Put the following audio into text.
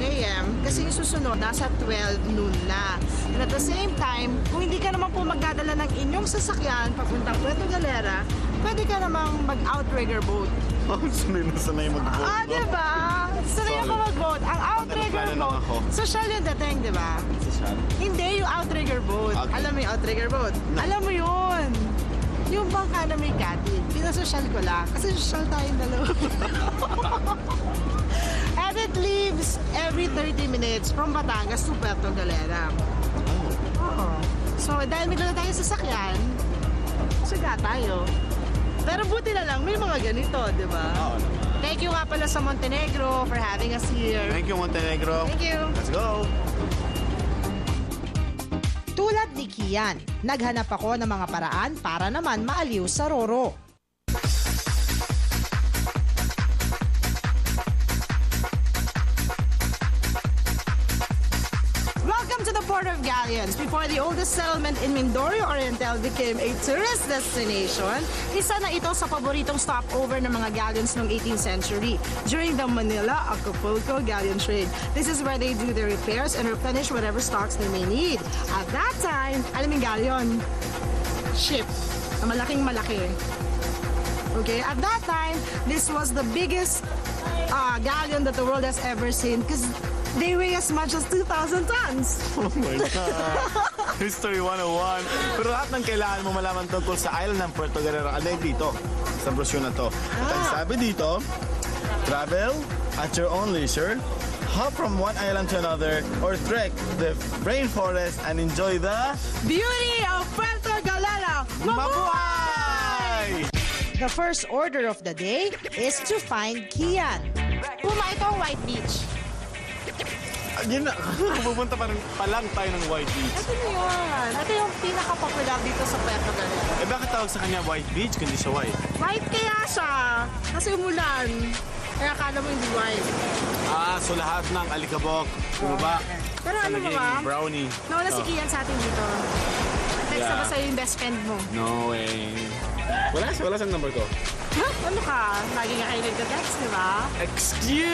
a.m. kasi yung susunod nasa 12 noon na. And at the same time, kung hindi ka naman po magdadala ng inyong sasakyan papuntang Puerto Galera, pwede ka namang mag-outrigger boat. Sanay na sanay mag-boat. Diba? Sanay ako mag-boat. Ang outrigger boat, social yung dating, diba? Social? Hindi, yung outrigger boat. Okay. Alam mo yung outrigger boat? No. Alam mo yun. Yung bangka na may cottage. Pinasosyal ko lang. Kasi social tayong dalawa. And it leaves every 30 minutes from Batangas to Puerto Galera. Oo. So, dahil may dala tayong sasakyan, saga tayo. Pero buti na lang, may mga ganito, di ba? Oo naman. Thank you nga pala sa Montenegro for having us here. Thank you, Montenegro. Thank you. Let's go. Tulad ni Kian, naghanap ako ng mga paraan para naman maaliw sa Roro. Welcome to the Port of Galleons. Before the oldest settlement in Mindoro Oriental became a tourist destination, isa na ito sa paboritong stopover ng mga galleons noong 18th century during the Manila-Acapulco galleon trade. This is where they do their repairs and replenish whatever stocks they may need. At that time, alam mo yung galleon? Ship. Na malaking-malaki. Okay, at that time, this was the biggest galleon that the world has ever seen because they weigh as much as 2,000 tons. Oh my God. History 101. Pero lahat ng kailangan mo malaman tungkol sa island ng Puerto Galera ay dito, sa brochure na to. At ang sabi dito, travel at your own leisure, hop from one island to another, or trek the rainforest and enjoy the beauty of Puerto Galera. Mabuhay! The first order of the day is to find Kian. Puma, ito ang White Beach. Yun na, pupunta pa lang tayo ng White Beach. Ito na yun. Ito yung pinaka-popular dito sa Puerto Galera. Eh bakit tawag sa kanya White Beach kundi siya white? White kaya siya. Kasi umulan. Kaya akala mo hindi white. So lahat ng alikabok, bumaba. Pero ano naging ba? brownie. Nawala si Kian sa atin dito. Text na ba sa'yo yung best friend mo? No way. Wala sa number ko. Huh? Ano ka? Lagi nga kayo nagka-text, di ba? Excuse